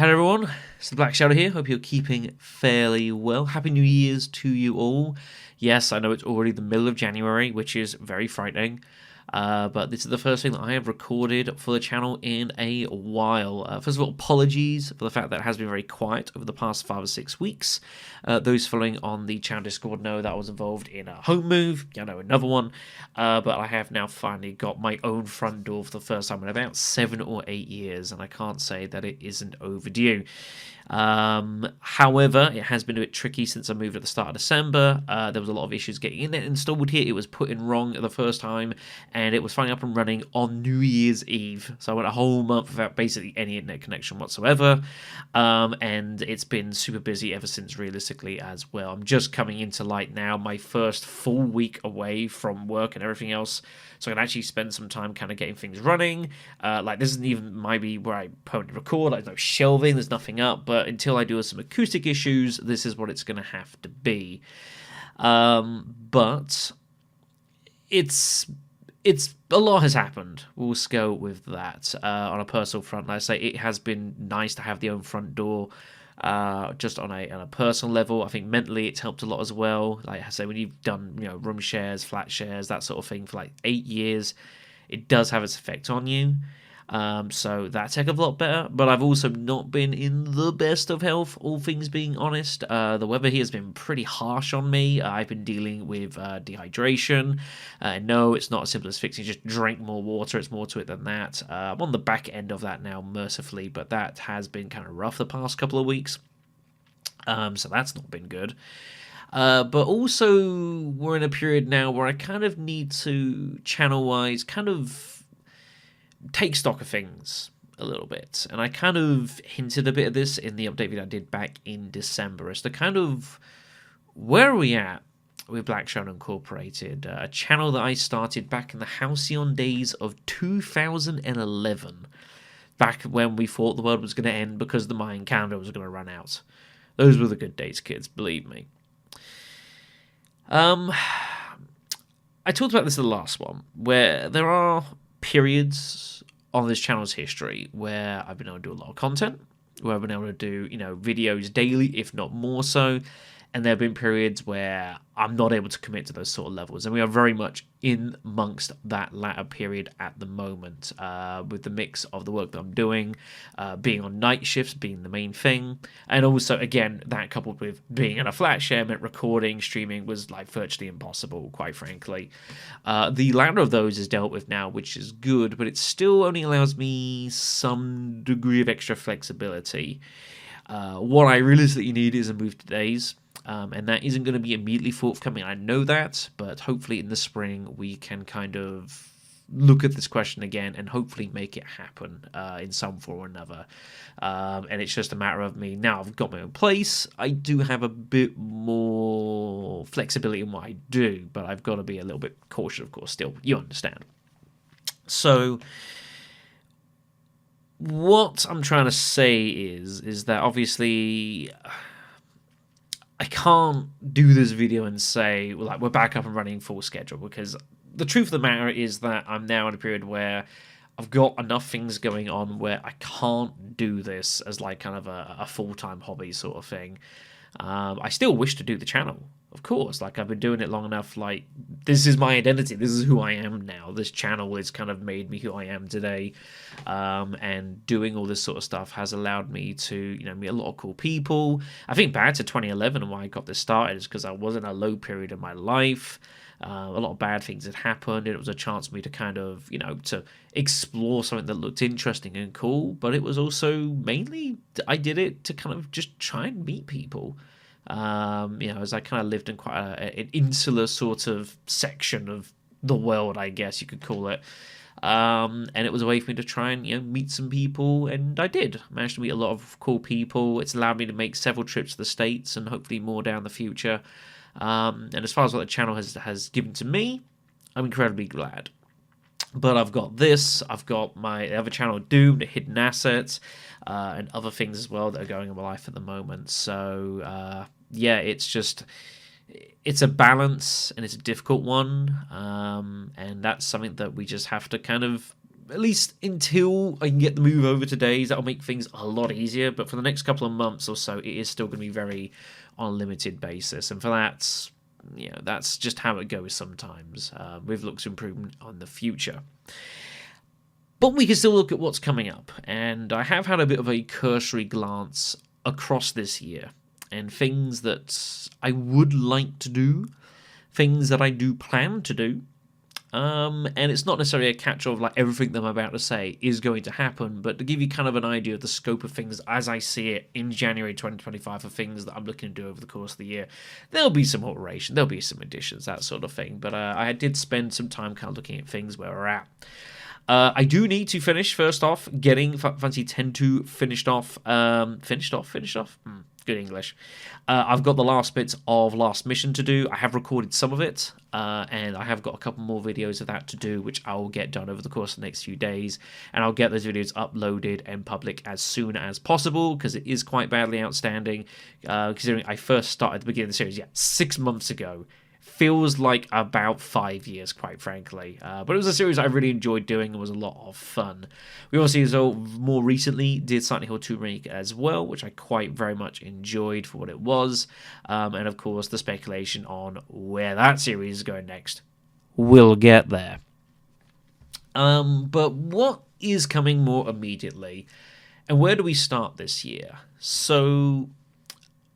Hello everyone, it's the Black Shadow here. Hope you're keeping fairly well. Happy New Year's to you all. Yes, I know it's already the middle of January, which is very frightening. But this is the first thing that I have recorded for the channel in a while. First of all, apologies for the fact that it has been very quiet over the past 5 or 6 weeks. Those following on the channel Discord know that I was involved in a home move, another one. But I have now finally got my own front door for the first time in about 7 or 8 years, and I can't say that it isn't overdue. However, it has been a bit tricky since I moved at the start of December. There was a lot of issues getting it installed here. It was put in wrong the first time, and it was finally up and running on New Year's Eve. So I went a whole month without basically any internet connection whatsoever, and it's been super busy ever since, realistically, as well. I'm just coming into light now, my first full week away from work and everything else, so I can actually spend some time kind of getting things running. This isn't even maybe where I permanently record. There's no shelving, there's nothing up, but until I do some acoustic issues, this is what it's going to have to be. But it's a lot has happened. We'll go with that. On a personal front, like I say, it has been nice to have the own front door. Just on a personal level, I think mentally it's helped a lot as well. Like I say, when you've done room shares, flat shares, that sort of thing for like 8 years, it does have its effect on you. So that's a heck of a lot better. But I've also not been in the best of health, all things being honest. The weather here has been pretty harsh on me. I've been dealing with dehydration. No, it's not as simple as fixing just drink more water. It's more to it than that. I'm on the back end of that now, mercifully, but that has been kind of rough the past couple of weeks. So that's not been good. But also, we're in a period now where I kind of need to, channel-wise, kind of take stock of things a little bit. And I kind of hinted a bit of this in the update video I did back in December as to kind of where are we at with Black Shadow Incorporated, a channel that I started back in the Halcyon days of 2011, back when we thought the world was going to end because the Mayan calendar was going to run out. Those were the good days, kids, believe me. I talked about this in the last one, where there are periods on this channel's history where I've been able to do a lot of content, where I've been able to do, videos daily, if not more so, and there have been periods where I'm not able to commit to those sort of levels, and we are very much in amongst that latter period at the moment, with the mix of the work that I'm doing, being on night shifts being the main thing, and also, again, that coupled with being in a flat share meant recording, streaming was like virtually impossible, quite frankly. The latter of those is dealt with now, which is good, but it still only allows me some degree of extra flexibility. What I realistically need is a move to days. And that isn't going to be immediately forthcoming. I know that, but hopefully in the spring we can kind of look at this question again and hopefully make it happen in some form or another. And it's just a matter of me. Now I've got my own place. I do have a bit more flexibility in what I do, but I've got to be a little bit cautious, of course, still. You understand. So what I'm trying to say is that obviously I can't do this video and say, well, like, we're back up and running full schedule, because the truth of the matter is that I'm now in a period where I've got enough things going on where I can't do this as like kind of a full-time hobby sort of thing. I still wish to do the channel, of course. Like, I've been doing it long enough. Like, this is my identity. This is who I am now. This channel has kind of made me who I am today. And doing all this sort of stuff has allowed me to, meet a lot of cool people. I think back to 2011 and why I got this started is because I was in a low period of my life. A lot of bad things had happened, and it was a chance for me to kind of, to explore something that looked interesting and cool. But it was also mainly, I did it to kind of just try and meet people. As I kind of lived in quite an insular sort of section of the world, I guess you could call it. And it was a way for me to try and, meet some people, and I did. I managed to meet a lot of cool people. It's allowed me to make several trips to the States and hopefully more down the future. And as far as what the channel has given to me, I'm incredibly glad. But I've got this, I've got my other channel, Doom, the Hidden Assets, and other things as well that are going in my life at the moment. So, it's a balance, and it's a difficult one, and that's something that we just have to kind of at least until I can get the move over to days, that'll make things a lot easier. But for the next couple of months or so, it is still going to be very on a limited basis. And for that, that's just how it goes sometimes. We've looked to improvement on the future. But we can still look at what's coming up. And I have had a bit of a cursory glance across this year and things that I would like to do, things that I do plan to do. And it's not necessarily a catch-all of like everything that I'm about to say is going to happen, but to give you kind of an idea of the scope of things as I see it in January 2025 for things that I'm looking to do over the course of the year. There'll be some alteration, there'll be some additions, that sort of thing. But I did spend some time kind of looking at things where we're at. I do need to finish, first off, getting Fantasy X-2 finished off. Good English. I've got the last bits of Last Mission to do. I have recorded some of it, and I have got a couple more videos of that to do, which I will get done over the course of the next few days. And I'll get those videos uploaded and public as soon as possible, because it is quite badly outstanding, considering I first started at the beginning of the series, 6 months ago. Feels like about 5 years, quite frankly. But it was a series I really enjoyed doing and was a lot of fun. We also, as well, more recently did Silent Hill 2 Remake as well, which I quite very much enjoyed for what it was. And of course, the speculation on where that series is going next. We'll get there. But what is coming more immediately? And where do we start this year? So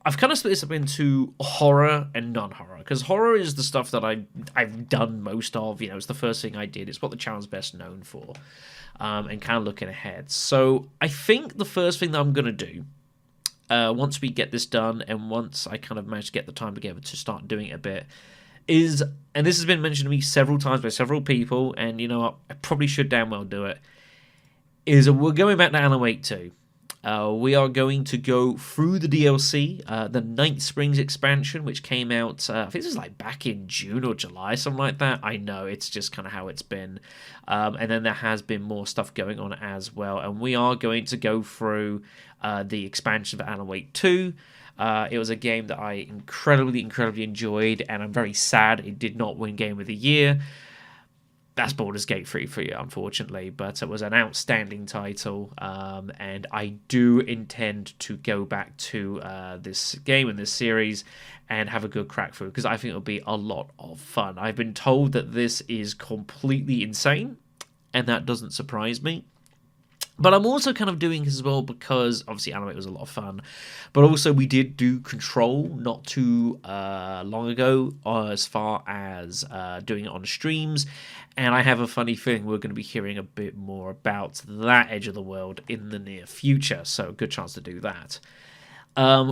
I've kind of split this up into horror and non-horror, because horror is the stuff that I've done most of. It's the first thing I did. It's what the channel's best known for, and kind of looking ahead. So I think the first thing that I'm going to do, once we get this done, and once I kind of manage to get the time together to start doing it a bit, is, and this has been mentioned to me several times by several people, and you know what, I probably should damn well do it, is we're going back to Alan Wake 2. We are going to go through the DLC, the Night Springs expansion, which came out, I think this was like back in June or July, something like that. I know, it's just kind of how it's been. And then there has been more stuff going on as well. And we are going to go through the expansion of Alan Wake 2. It was a game that I incredibly enjoyed, and I'm very sad it did not win Game of the Year. That's Baldur's Gate 3 for you, unfortunately, but it was an outstanding title, and I do intend to go back to this game and this series and have a good crack through, because I think it'll be a lot of fun. I've been told that this is completely insane, and that doesn't surprise me. But I'm also kind of doing this as well because, obviously, Alan Wake was a lot of fun. But also, we did do Control not too long ago, as far as doing it on streams. And I have a funny feeling we're going to be hearing a bit more about that edge of the world in the near future. So, good chance to do that.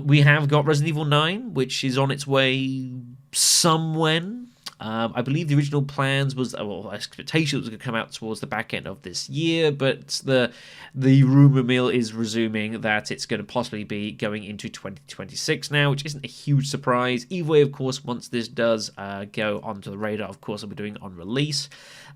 We have got Resident Evil 9, which is on its way somewhen. I believe the original plans was, expectation was going to come out towards the back end of this year, but the rumor mill is resuming that it's going to possibly be going into 2026 now, which isn't a huge surprise. Either way, of course, once this does go onto the radar, of course, I'll be doing it on release.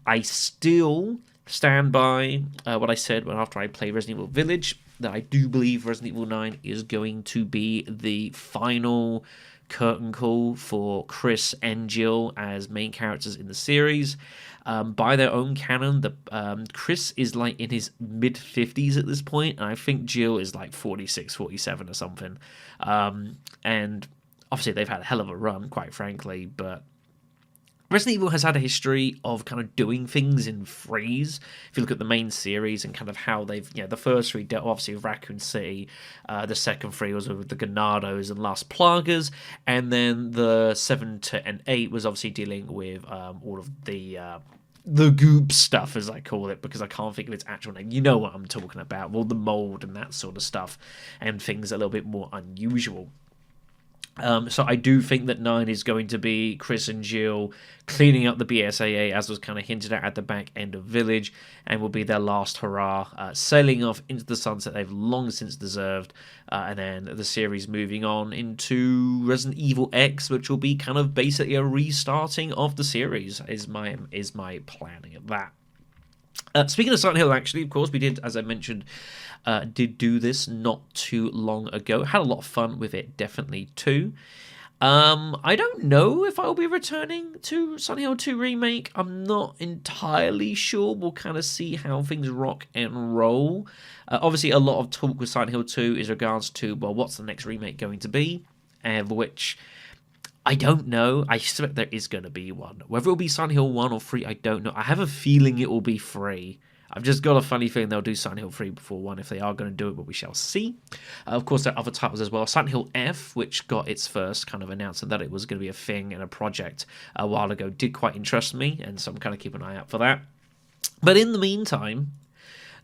I still stand by what I said after I played Resident Evil Village, that I do believe Resident Evil 9 is going to be the final curtain call for Chris and Jill as main characters in the series. By their own canon, Chris is like in his mid-50s at this point, and I think Jill is like 46, 47 or something. And obviously they've had a hell of a run, quite frankly, but Resident Evil has had a history of kind of doing things in threes. If you look at the main series and kind of how they've, the first three dealt obviously with Raccoon City, the second three was with the Ganados and Las Plagas, and then the 7 and 8 was obviously dealing with all of the goop stuff, as I call it, because I can't think of its actual name. You know what I'm talking about, all the mold and that sort of stuff, and things a little bit more unusual. So I do think that 9 is going to be Chris and Jill cleaning up the BSAA, as was kind of hinted at the back end of Village, and will be their last hurrah, sailing off into the sunset they've long since deserved, and then the series moving on into Resident Evil X, which will be kind of basically a restarting of the series, is my planning of that. Speaking of Silent Hill, actually, of course, we did, as I mentioned, did do this not too long ago. Had a lot of fun with it, definitely, too. I don't know if I'll be returning to Silent Hill 2 Remake. I'm not entirely sure. We'll kind of see how things rock and roll. Obviously, a lot of talk with Silent Hill 2 is regards to, well, what's the next remake going to be? And which I don't know. I suspect there is going to be one. Whether it'll be Silent Hill 1 or 3, I don't know. I have a feeling it will be 3. I've just got a funny feeling they'll do Silent Hill 3 before 1 if they are going to do it, but we shall see. Of course, there are other titles as well. Silent Hill F, which got its first kind of announcement that it was going to be a thing and a project a while ago, did quite interest me, and so I'm kind of keeping an eye out for that. But in the meantime,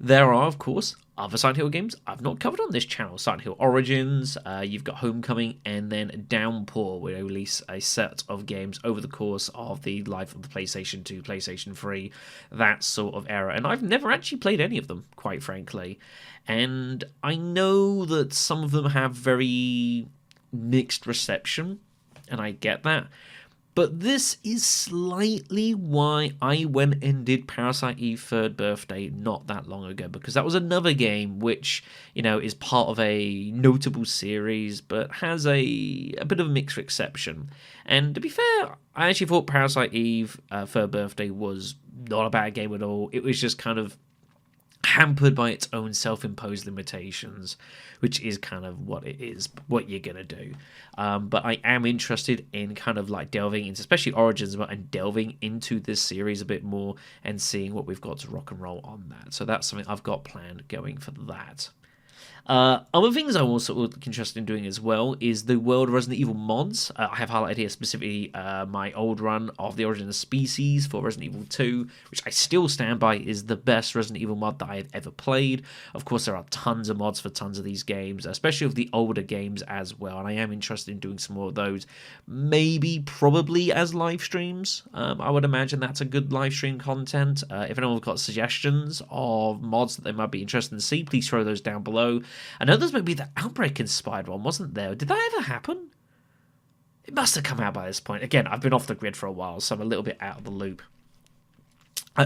there are, of course, other Silent Hill games I've not covered on this channel. Silent Hill Origins, you've got Homecoming, and then Downpour, where they release a set of games over the course of the life of the PlayStation 2, PlayStation 3, that sort of era. And I've never actually played any of them, quite frankly. And I know that some of them have very mixed reception, and I get that. But this is slightly why I went and did Parasite Eve Third Birthday not that long ago, because that was another game which, you know, is part of a notable series, but has a bit of a mixed reception. And to be fair, I actually thought Parasite Eve Third Birthday was not a bad game at all. It was just kind of hampered by its own self-imposed limitations, which is kind of what it is, what you're gonna do. But I am interested in kind of like delving into, especially Origins, and delving into this series a bit more and seeing what we've got to rock and roll on that. So that's something I've got planned going for that. Other things I'm also interested in doing as well is the World Resident Evil mods. I have highlighted here specifically my old run of the Origin of Species for Resident Evil 2, which I still stand by is the best Resident Evil mod that I have ever played. Of course, there are tons of mods for tons of these games, especially of the older games as well, and I am interested in doing some more of those. Maybe, probably as live streams. I would imagine that's a good live stream content. If anyone's got suggestions of mods that they might be interested in to see, please throw those down below. I know there's maybe the Outbreak-inspired one, wasn't there? Did that ever happen? It must have come out by this point. Again, I've been off the grid for a while, so I'm a little bit out of the loop.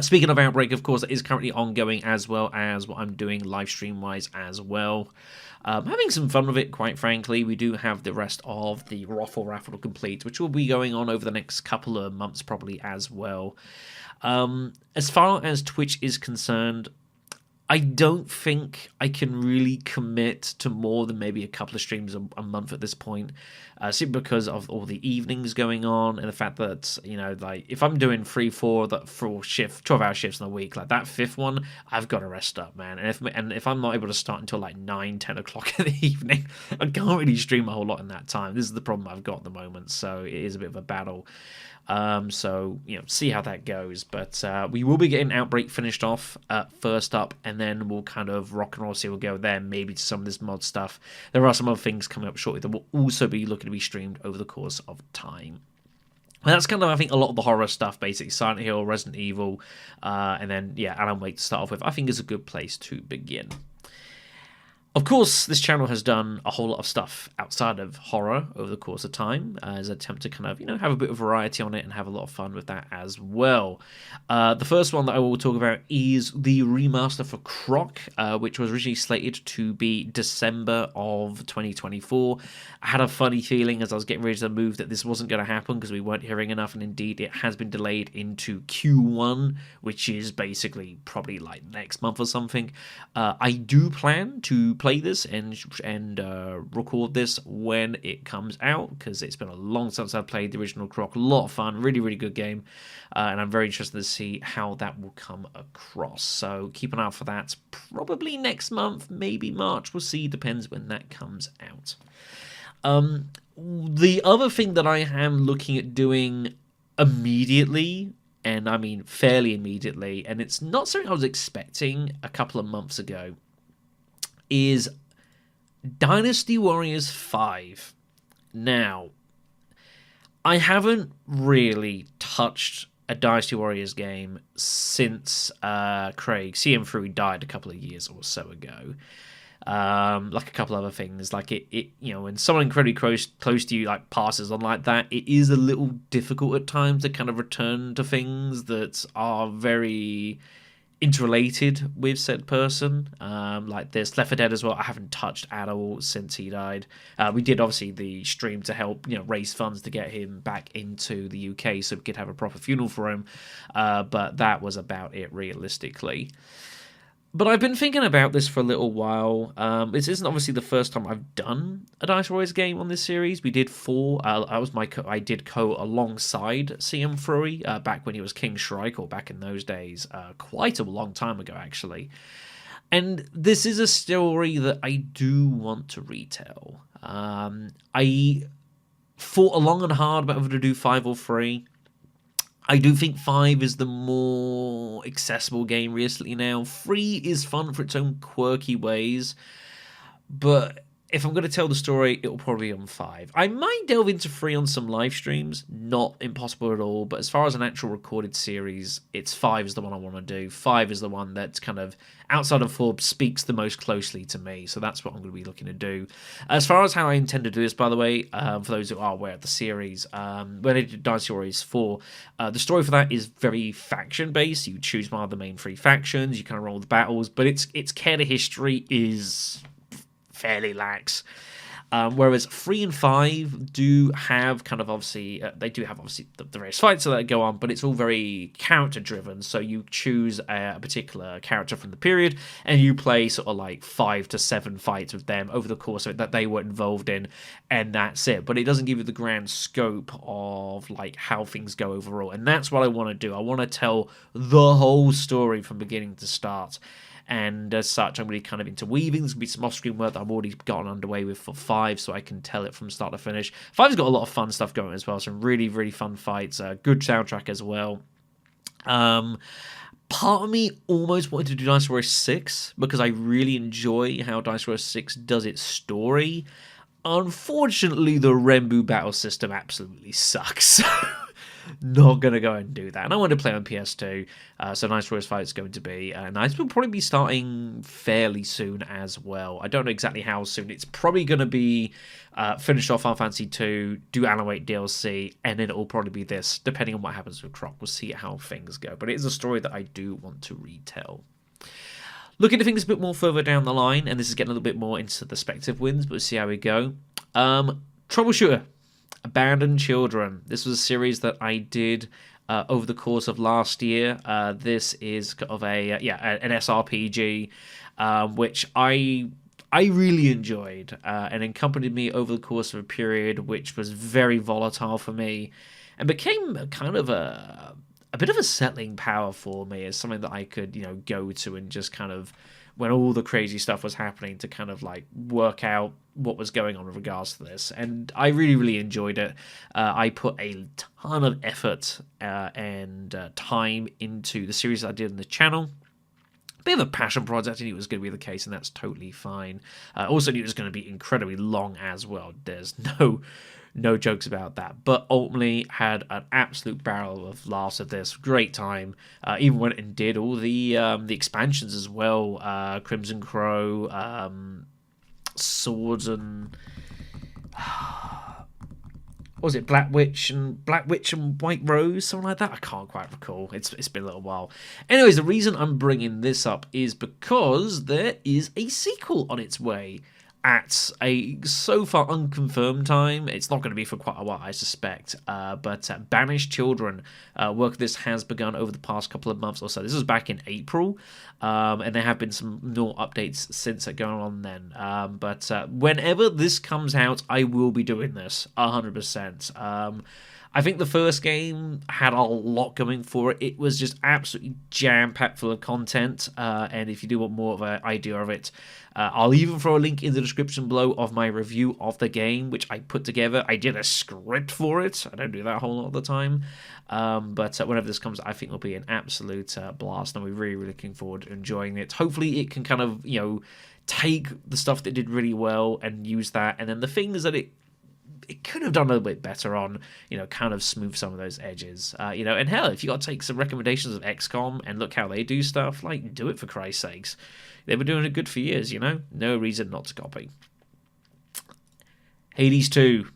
Speaking of Outbreak, of course, it is currently ongoing, as well as what I'm doing live stream-wise as well. Having some fun with it, quite frankly. We do have the rest of the raffle to complete, which will be going on over the next couple of months probably as well. As far as Twitch is concerned, I don't think I can really commit to more than maybe a couple of streams a month at this point, simply because of all the evenings going on and the fact that, you know, like if I'm doing 12-hour shifts in a week, like that fifth one, I've got to rest up, man. And if I'm not able to start until like 9-10 o'clock in the evening, I can't really stream a whole lot in that time. This is the problem I've got at the moment, so it is a bit of a battle. So, you know, see how that goes. But we will be getting Outbreak finished off first up, and then we'll kind of rock and roll, see we'll go there, maybe to some of this mod stuff. There are some other things coming up shortly that will also be looking to be streamed over the course of time. And that's kind of, I think, a lot of the horror stuff, basically. Silent Hill, Resident Evil, and then, yeah, Alan Wake to start off with, I think is a good place to begin. Of course, this channel has done a whole lot of stuff outside of horror over the course of time as an attempt to kind of, you know, have a bit of variety on it and have a lot of fun with that as well. The first one that I will talk about is the remaster for Croc, which was originally slated to be December of 2024. I had a funny feeling as I was getting ready to move that this wasn't going to happen because we weren't hearing enough, and indeed it has been delayed into Q1, which is basically probably like next month or something. I do plan to play this and record this when it comes out, because it's been a long time since I played the original Croc. A lot of fun, really good game, and I'm very interested to see how that will come across. So keep an eye out for that. Probably next month, maybe March, we'll see, depends when that comes out. The other thing that I am looking at doing immediately, and I mean fairly immediately, and it's not something I was expecting a couple of months ago, is Dynasty Warriors 5. Now, I haven't really touched a Dynasty Warriors game since Craig CM3 died a couple of years or so ago. Like a couple other things, like it you know, when someone incredibly close to you like passes on like that, it is a little difficult at times to kind of return to things that are very interrelated with said person. Like there's Left 4 Dead as well. I haven't touched at all since he died. We did obviously the stream to help raise funds to get him back into the UK so we could have a proper funeral for him. But that was about it realistically. But I've been thinking about this for a little while. This isn't obviously the first time I've done a Dynasty Warriors game on this series. We did 4. I did alongside CM Fury back when he was King Shrike, or back in those days, quite a long time ago actually. And this is a story that I do want to retell. I thought long and hard about whether to do 5 or 3. I do think 5 is the more accessible game recently now. 3 is fun for its own quirky ways, but if I'm going to tell the story, it will probably be on 5. I might delve into 3 on some live streams, not impossible at all, but as far as an actual recorded series, 5 is the one I want to do. 5 is the one that's kind of, outside of 4, speaks the most closely to me, so that's what I'm going to be looking to do. As far as how I intend to do this, by the way, for those who are aware of the series, when I did Dynasty Warriors 4, the story for that is very faction-based. You choose one of the main 3 factions, you kind of roll the battles, but its care to history is fairly lax. Whereas 3 and 5 do have kind of obviously, they do have obviously the various fights that go on, but it's all very character driven. So you choose a particular character from the period and you play sort of like 5 to 7 fights with them over the course of it that they were involved in, and that's it. But it doesn't give you the grand scope of like how things go overall. And that's what I want to do. I want to tell the whole story from beginning to start. And as such, I'm really kind of interweaving. There's going to be some off-screen work that I've already gotten underway with for 5, so I can tell it from start to finish. 5's got a lot of fun stuff going as well, some really, really fun fights, good soundtrack as well. Part of me almost wanted to do Dynasty Warriors 6, because I really enjoy how Dynasty Warriors 6 does its story. Unfortunately, the Renbu battle system absolutely sucks. Not going to go and do that. And I want to play on PS2, so Dynasty Warriors 5 is going to be nice. We'll probably be starting fairly soon as well. I don't know exactly how soon. It's probably going to be finish off Final Fantasy 2, do Alan Wake DLC, and then it will probably be this, depending on what happens with Croc. We'll see how things go. But it is a story that I do want to retell. Looking at things a bit more further down the line, and this is getting a little bit more into the speculative wins, but we'll see how we go. Troubleshooter. Abandoned Children. This was a series that I did over the course of last year. This is kind of an SRPG, which I really enjoyed and accompanied me over the course of a period which was very volatile for me and became kind of a bit of a settling power for me as something that I could go to and just kind of, when all the crazy stuff was happening, to kind of like work out what was going on with regards to this. And I really, really enjoyed it. I put a ton of effort and time into the series I did on the channel. Bit of a passion project. I knew it was going to be the case, and that's totally fine. Also knew it was going to be incredibly long as well. There's no jokes about that, but ultimately had an absolute barrel of laughs at this. Great time. Even went and did all the expansions as well. Crimson Crow, Swords, and what was it, Black Witch and White Rose, something like that? I can't quite recall. It's been a little while. Anyways, the reason I'm bringing this up is because there is a sequel on its way at a so far unconfirmed time. It's not going to be for quite a while, I suspect, but Banished Children, work of this has begun over the past couple of months or so. This was back in April, and there have been some more updates since going on then, but whenever this comes out, I will be doing this 100%. I think the first game had a lot going for it. It was just absolutely jam-packed full of content, and if you do want more of an idea of it, I'll even throw a link in the description below of my review of the game, which I put together. I did a script for it. I don't do that a whole lot of the time, but whenever this comes, I think it'll be an absolute blast, and we're really, really looking forward to enjoying it. Hopefully it can kind of, take the stuff that did really well and use that, and then the things that it could have done a little bit better on, kind of smooth some of those edges. And hell, if you got to take some recommendations of XCOM and look how they do stuff, like, do it for Christ's sakes. They were doing it good for years, No reason not to copy. Hades 2.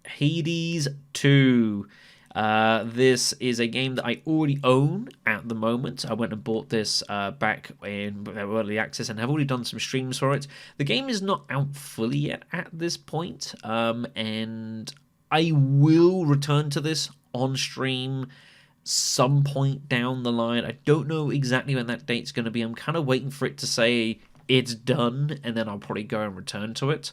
Hades 2. This is a game that I already own at the moment. I went and bought this back in early access and have already done some streams for it. The game is not out fully yet at this point, and I will return to this on stream some point down the line. I don't know exactly when that date's going to be. I'm kind of waiting for it to say it's done, and then I'll probably go and return to it.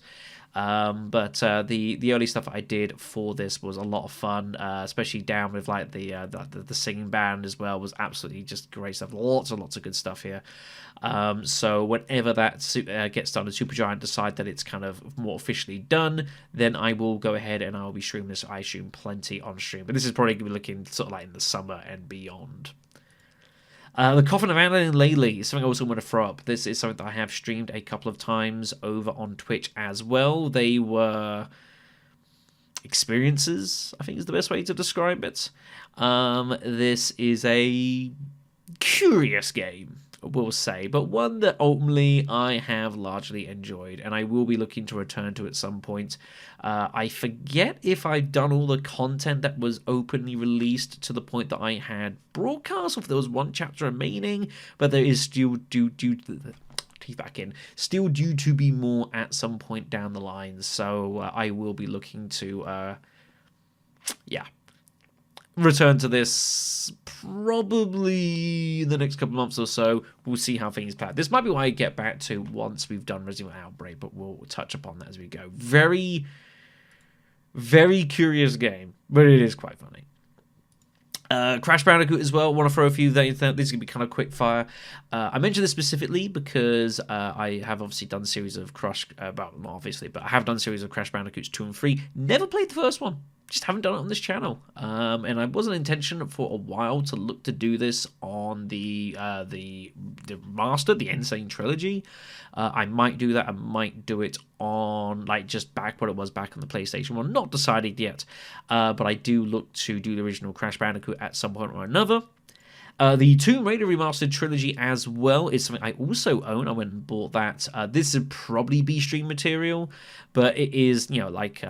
But the early stuff I did for this was a lot of fun, especially down with like the singing band as well was absolutely just great stuff. Lots and lots of good stuff here. So whenever that gets done and Supergiant decide that it's kind of more officially done, then I will go ahead and I'll be streaming this. I stream plenty on stream, but this is probably going to be looking sort of like in the summer and beyond. The Coffin of and Lele is something I also want to throw up. This is something that I have streamed a couple of times over on Twitch as well. They were experiences, I think is the best way to describe it. This is a curious game, we'll say, but one that ultimately I have largely enjoyed, and I will be looking to return to at some point. I forget if I've done all the content that was openly released to the point that I had broadcast, or if there was one chapter remaining, but there is still due to be more at some point down the line, so I will be looking to return to this probably in the next couple of months or so. We'll see how things play out. This might be what I get back to once we've done Resident Evil Outbreak, but we'll touch upon that as we go. Very, very curious game, but it is quite funny. Crash Bandicoot as well. Want to throw a few things. This is going to be kind of quick fire. I mentioned this specifically because I have obviously done a series of Crash, not obviously, but I have done a series of Crash Bandicoots 2 and 3. Never played the first one. Just haven't done it on this channel. And I wasn't intention for a while to look to do this on the Master, the Insane Trilogy. I might do that. I might do it on like just back what it was back on the PlayStation 1. Not decided yet. But I do look to do the original Crash Bandicoot at some point or another. The Tomb Raider Remastered Trilogy as well is something I also own. I went and bought that. This would probably be stream material, but it is, like...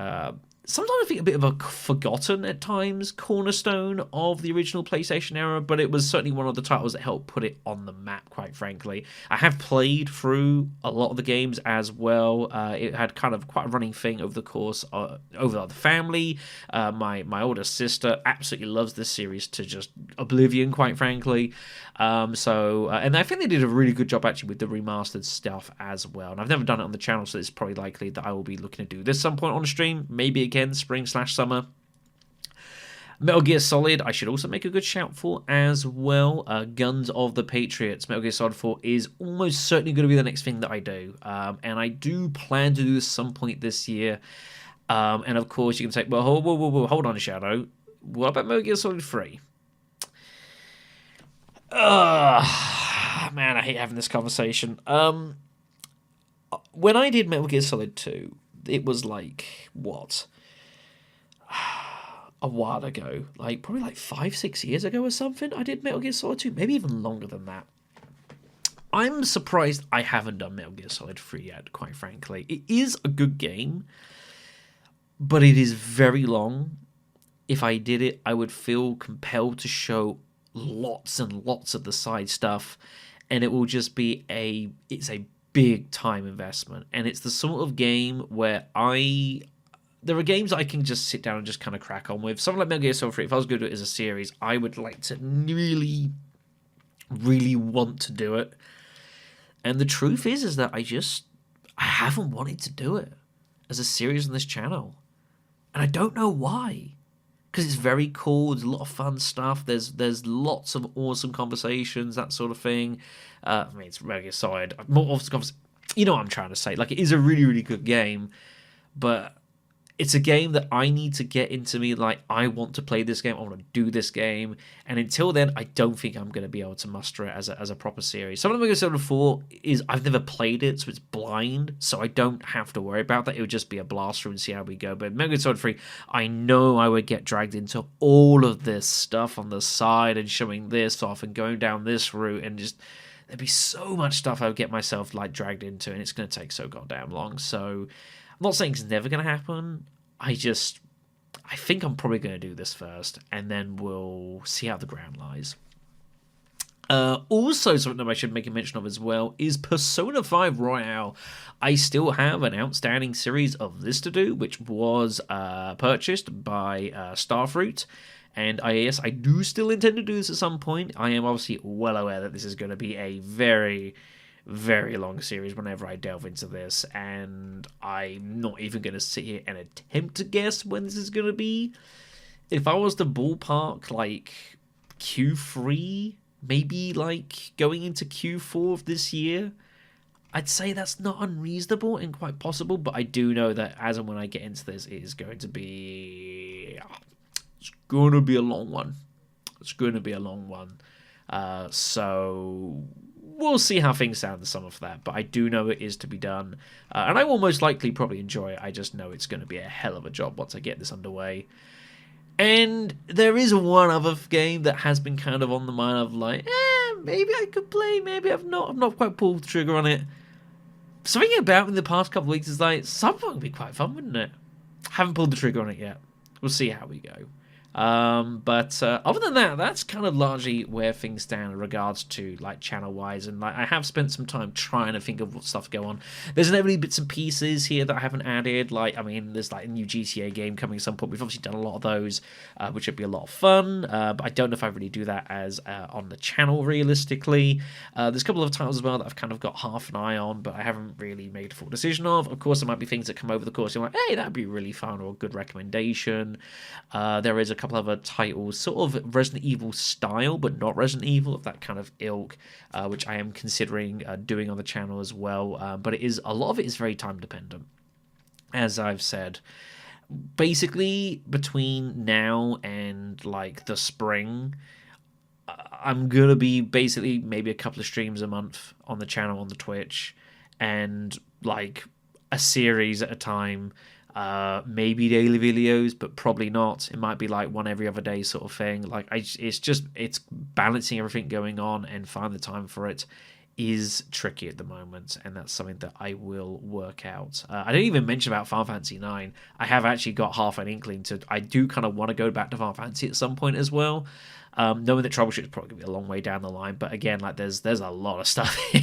sometimes I think a bit of a forgotten at times cornerstone of the original PlayStation era, but it was certainly one of the titles that helped put it on the map, quite frankly. I have played through a lot of the games as well. It had kind of quite a running thing over the course over the family. My older sister absolutely loves this series to just oblivion, quite frankly. And I think they did a really good job actually with the remastered stuff as well. And I've never done it on the channel, so it's probably likely that I will be looking to do this some point on stream, maybe again spring/summer. Metal Gear Solid, I should also make a good shout for as well. Guns of the Patriots. Metal Gear Solid 4 is almost certainly going to be the next thing that I do. And I do plan to do this some point this year. And of course, you can say, well, hold on, Shadow. What about Metal Gear Solid 3? Man, I hate having this conversation. When I did Metal Gear Solid 2, it was like, what? A while ago. Probably 5-6 years ago or something, I did Metal Gear Solid 2. Maybe even longer than that. I'm surprised I haven't done Metal Gear Solid 3 yet, quite frankly. It is a good game, but it is very long. If I did it, I would feel compelled to show lots and lots of the side stuff, and it will just be it's a big time investment. And it's the sort of game where there are games I can just sit down and just kind of crack on with. Something like Metal Gear Solid 3, if I was going to do it as a series, I would like to really, really want to do it. And the truth is that I haven't wanted to do it as a series on this channel. And I don't know why. Because it's very cool, there's a lot of fun stuff, there's lots of awesome conversations, that sort of thing. It's Metal Gear Solid. More awesome conversations. You know what I'm trying to say. It is a really, really good game, but it's a game that I need to get into me. I want to play this game, I want to do this game, and until then, I don't think I'm going to be able to muster it as a proper series. Some of the Metal Gear Solid 4 is, I've never played it, so it's blind, so I don't have to worry about that. It would just be a blast through and see how we go. But Metal Gear Solid 3, I know I would get dragged into all of this stuff on the side and showing this off and going down this route, and just there'd be so much stuff I would get myself dragged into, and it's going to take so goddamn long. So I'm not saying it's never going to happen. I just I think I'm probably going to do this first, and then we'll see how the ground lies. Also, something that I should make a mention of as well is Persona 5 Royale. I still have an outstanding series of this to do, which was purchased by Starfruit. And yes, I do still intend to do this at some point. I am obviously well aware that this is going to be a very, very long series whenever I delve into this. And I'm not even going to sit here and attempt to guess when this is going to be. If I was to ballpark, like, Q3... maybe like going into Q4 of this year, I'd say that's not unreasonable and quite possible, but I do know that as and when I get into this, it is going to be... it's going to be a long one. It's going to be a long one. So we'll see how things sound in the summer for that, but I do know it is to be done. And I will most likely probably enjoy it. I just know it's going to be a hell of a job once I get this underway. And there is one other game that has been kind of on the mind of like, maybe I could play, maybe I've not quite pulled the trigger on it. Something about in the past couple of weeks is like, something would be quite fun, wouldn't it? Haven't pulled the trigger on it yet. We'll see how we go. But other than that, that's kind of largely where things stand in regards to like channel wise, and like I have spent some time trying to think of what stuff go on. There's inevitably bits and pieces here that I haven't added, like I mean there's like a new GTA game coming at some point. We've obviously done a lot of those, which would be a lot of fun, but I don't know if I really do that as on the channel realistically. There's a couple of titles as well that I've kind of got half an eye on, but I haven't really made a full decision of course there might be things that come over the course you're like, hey, that'd be really fun, or a good recommendation. There is a couple of other titles, sort of Resident Evil style, but not Resident Evil, of that kind of ilk, which I am considering doing on the channel as well. But it is, a lot of it is very time dependent. As I've said, basically between now and like the spring, I'm gonna be basically maybe a couple of streams a month on the channel, on the Twitch, and like a series at a time. Maybe daily videos, but probably not. It might be like one every other day sort of thing. Like it's balancing everything going on, and finding the time for it is tricky at the moment, and that's something that I will work out. I didn't even mention about Final Fantasy 9. I have actually got half an inkling to. I do kind of want to go back to Final Fantasy at some point as well. Knowing that Troubleshooter is probably going to be a long way down the line, but again, like there's a lot of stuff here,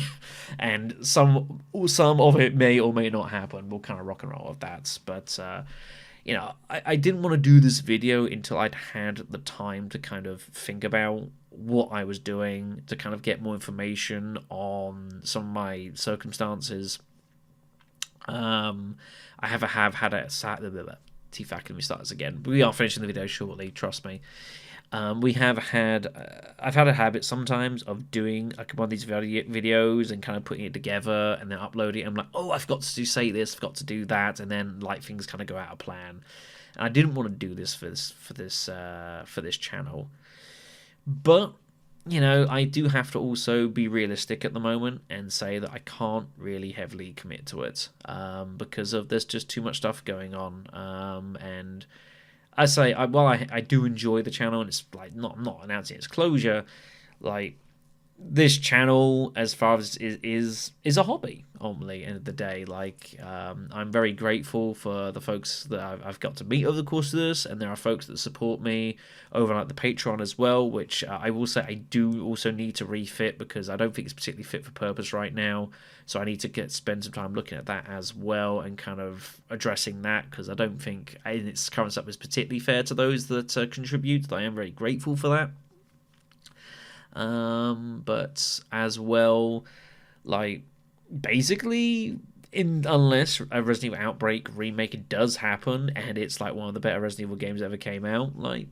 and some of it may or may not happen. We'll kind of rock and roll with that, but you know, I didn't want to do this video until I'd had the time to kind of think about what I was doing, to kind of get more information on some of my circumstances. I have had a T-Fac, let me start this again. We are finishing the video shortly, trust me. I've had a habit sometimes of doing like one of these videos and kind of putting it together and then uploading it. I'm like, oh, I forgot to say this, forgot to do that, and then like things kind of go out of plan. And I didn't want to do this for this channel, but you know, I do have to also be realistic at the moment and say that I can't really heavily commit to it because of there's just too much stuff going on, and I say, while I do enjoy the channel, and it's like not announcing its closure, like this channel, as far as is a hobby. Ultimately, end of the day, like I'm very grateful for the folks that I've got to meet over the course of this, and there are folks that support me over like the Patreon as well, which I will say I do also need to refit because I don't think it's particularly fit for purpose right now. So I need to spend some time looking at that as well and kind of addressing that, because I don't think in its current setup is particularly fair to those that contribute. I am very grateful for that. But as well, like basically, unless a Resident Evil Outbreak remake does happen and it's like one of the better Resident Evil games that ever came out, like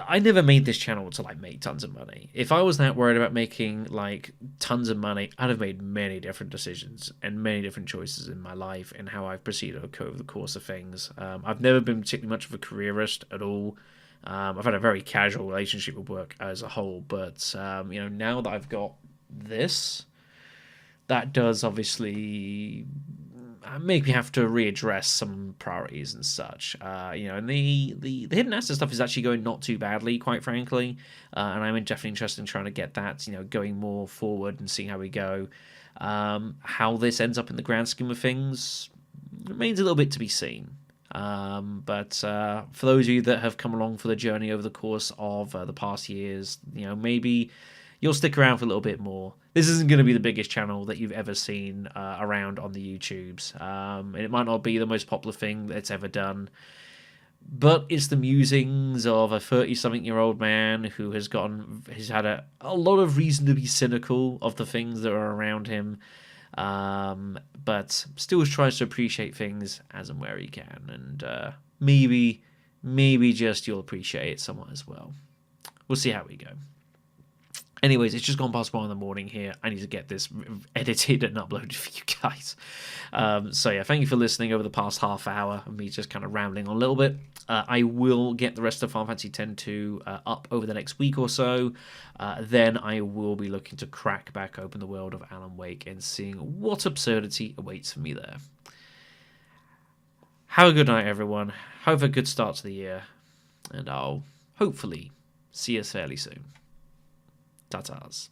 I never made this channel to like make tons of money. If I was that worried about making like tons of money, I'd have made many different decisions and many different choices in my life and how I've proceeded over the course of things. I've never been particularly much of a careerist at all. I've had a very casual relationship with work as a whole, but you know, now that I've got this, that does obviously make me have to readdress some priorities and such. You know, and the hidden asset stuff is actually going not too badly, quite frankly, and I'm definitely interested in trying to get that, you know, going more forward and seeing how we go. How this ends up in the grand scheme of things remains a little bit to be seen. But for those of you that have come along for the journey over the course of the past years, maybe you'll stick around for a little bit more. This isn't going to be the biggest channel that you've ever seen around on the YouTubes. And it might not be the most popular thing that's ever done, but it's the musings of a 30-something-year-old man who has had a lot of reason to be cynical of the things that are around him, but still tries to appreciate things as and where he can, and maybe just you'll appreciate it somewhat as well. We'll see how we go. Anyways, it's just gone past 1 in the morning here. I need to get this edited and uploaded for you guys. So yeah, thank you for listening over the past half hour of me just kind of rambling on a little bit. I will get the rest of Final Fantasy X-2 up over the next week or so. Then I will be looking to crack back open the world of Alan Wake and seeing what absurdity awaits for me there. Have a good night, everyone. Have a good start to the year. And I'll hopefully see you fairly soon. Ta-tas.